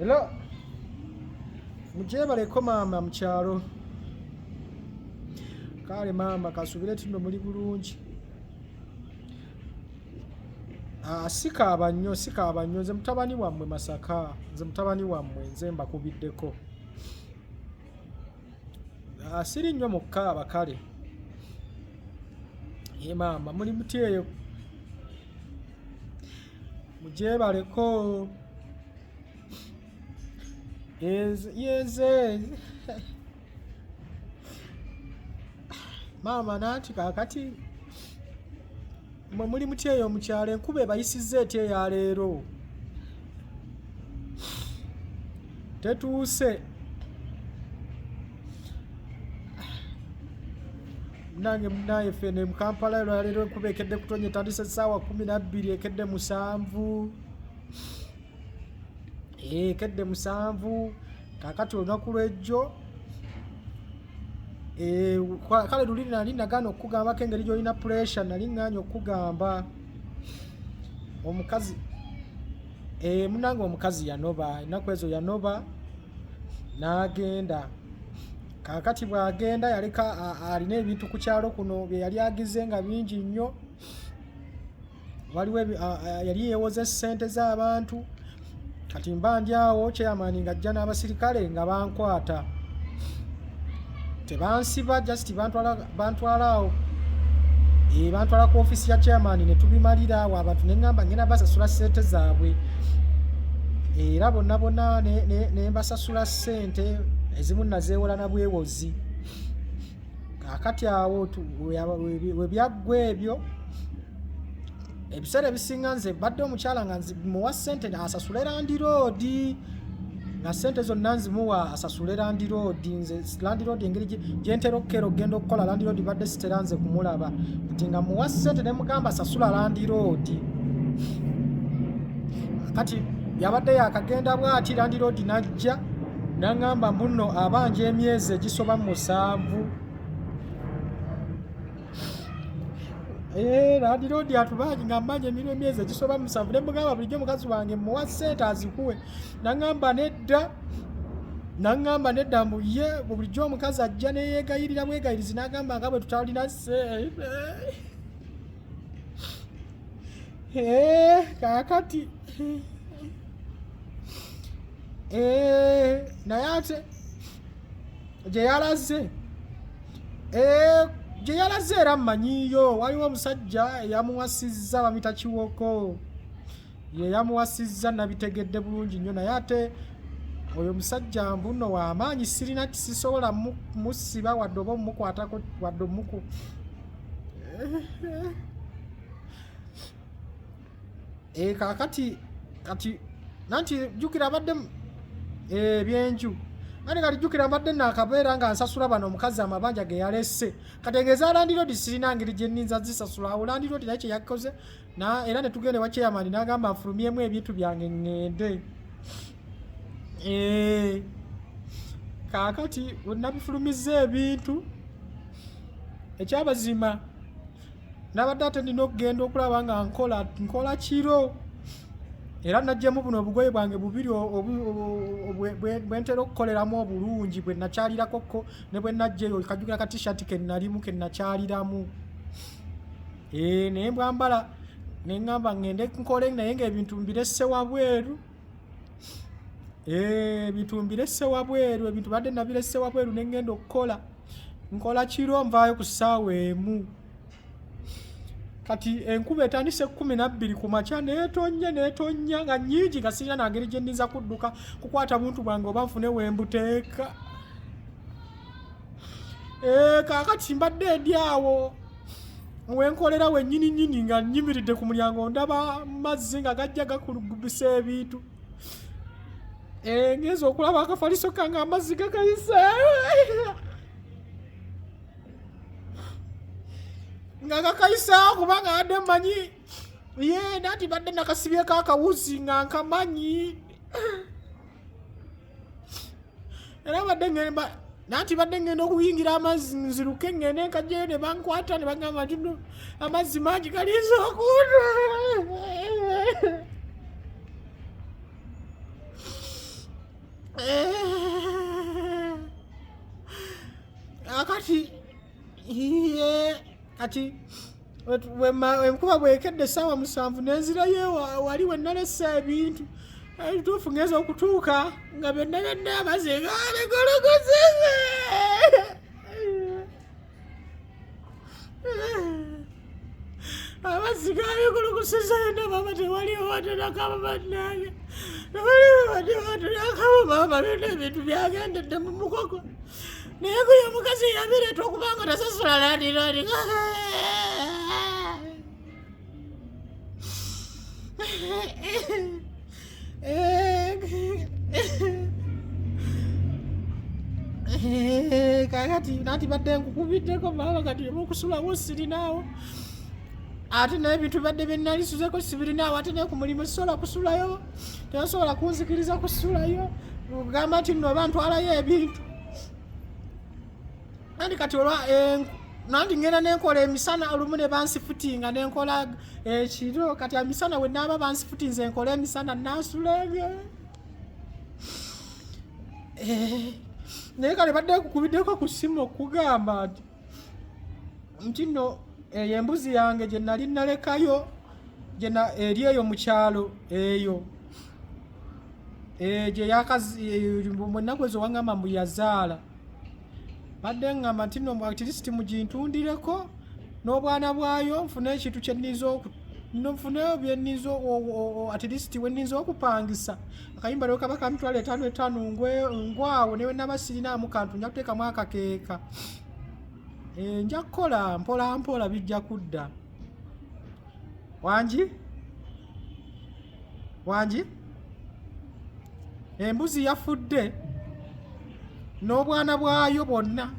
Hello. Mujebaleko maama mu kyalo. Kale maama kasubire tuno muli bulungi. Sikaaba nnyo nze mutabani wammwe Masaka, nze mutabani wammwe nze mbakubiddeko. Siri nnyo mu kkaaba kale. Ye maama muli muti eyo. Mujebaleko. Yeze. Maama naati kakati mwe muli muti eyo mu kyalo enkuba ebayisizza etya eya leero. Tetuuse. Nange fene mu Kampala leero enkuba ekedde kutonya etandise essaawa 12 ekedde 7. Ekedde 7. Kakati olunaku lw'ejjo kale luli nali nagaana okugambako engeri gy'olina pressure nali ŋŋaanya okugamba omukazi munange omukazi yanoba ennaku ezo yanoba n'agenda. Kakati bw'agenda yaleka alina ebintu ku kyalo kuno bye yali agize nga bingi nnyo. Waliwo yali yeewoza ssente z'abantu. Kati mba ndi awo chairman ng'ajja n'abasirikale nga bankwata. Tebansiba just bantwala awo. Bantwala ku ofisi ya chairman ne tubimalira awo abantu ne ŋŋamba ngenda basasula ssente zaabwe. Era bonna ne mbasasula ssente ezimu nazeewola na bwewozi. Kakati awo we byaggwa ebyo ebiseera ebisinga nze badde omukyala nga nzimuwa ssente asasule landiroodi nga ssente zonna nzimuwa asasule landiroodi. Nze landiroodi engeri gye ntera okukera okugenda okukola landiroodi badde sitera nze kumulaba nti nga muwa ssente ne mugamba asasula landiroodi. Kati yabadde yakagenda bw'ati landiroodi n'ajja n'aŋŋamba mbuno abanja emyezi egisoba 7. Landiroodi atubangi nga mmanja emyezi egisoba 7 ne mugamba bulijjo mukazi wange muwa ssente azikuwe. N'aŋŋamba nedda mbu ye bulijjo omukazi ajja ne yeegayirira bwegayirizi n'agamba nga bwe tutalina ssente. Kaakati naye ate gye yalaze era mmanyiyo waliwo omusajja eyamuwasizza bamita Kiwoko. Ye yamuwasizza nabitegedde bulungi nnyo naye ate oyo musajja mbuno w'amaanyi sirina kisisobola musiba wadde oba omukwatako wadde omuku. Kati nanti jjukira abadde ebyenju kati jjukira mbadde naakabeera nga nsasula bano omukazi amabanja ge yalese kategeeza landiroodi sirina ngeri gye nninza zisasula. Awo landiroodi naye kye yakoze era ne tugende wa chairman n'agamba nfulumyemu ebintu byange ŋŋende. Kaakati nabifulumizza ebintu ekyabazima nabadde ate nina okugenda okulaba nga nkola kiro era najjemu buno obugoye bwange bubiri bwe ntera okukoleramu obulungi bwe nakyalirako ne bwe najjeyo kajjukira ka t-shirt ke nalimu ke nakyaliramu. Naye mbwambala ne ŋŋamba ŋŋende nkole naye ng'ebintu mbiresse wabweru. Ebintu mbiresse wabweru ebintu badde nabiresse wabweru ne ŋŋenda okukola nkola kiro nvaayo ku ssaawa 1. Kati enkuba etandise 12 ku makya n'etonya nga nnyingi nga sirina na ngeri gye nninza kudduka kukwata buntu bwange oba nfune we mbuteeka. Kaakati mbadde ndi awo wenkolera wennyini nga nnyimiridde ku mulyango ndaba mazzi nga gajja gakulugubisa ebintu. Ngenza okulaba akafaliso kange amazzi gakayise nga gakayisa kubanga adde mmanyi nati badde nakasibyeko akawuzi nga nkamanyi era nati badde ngenda okuyingira amazzi nziruke ngende nkajjayo ne bankwata ne bagamba nti amazzi mangi galinza okuta. akati kati enkuba bwekedde essaawa 7 nenzirayo wali we nalesa ebintu ebituufu ngeza okutuuka nga byonna abazinga bigologoseze abazinga bigologoseze nababa tewaliwo watenakaba bannange tewaliwo watenakaba mama byonna ebintu byagendedde mu mukogo naye guyo omukazi yabireeta okubanga tasasula landirodi kakati nati badde nkukubiddeko mama kati okusulawo sirinaawo ate n'ebintu badde byennalisuuzeko sibirinaawo ate naye ku mulimu sisobola kusulayo tebasobola kunzikiriza kusulayo kugamba nti nno oba ntwalayo ebintu nandi kati olwa nandi ngenda nenkola emisana olumu ne bansifutinga nenkola ekiro kati emisana we naaba bansifutinze enkola emisana nasulege naye kale badde kukubiddeko ku ssimu okugamba nti nno eyo embuzi yange gye nali nalekayo eri eyo mu kyalo eyo gye mwennaku ezo wangamba mbu yazaala badde ngamba nti nno atilisiti mugintundireko n'obwana bwayo nfune ekintu nfuneyo byennizo atilisiti wenniza okupangisa akayimba leo kaba kamitwala 5 ngwawo newe naba sirinaamu kantu nja kuteekamu akakeeka nja kukola mpola mpola bijja kudda wangi embuzi yafudde n'obwana bwayo bwonna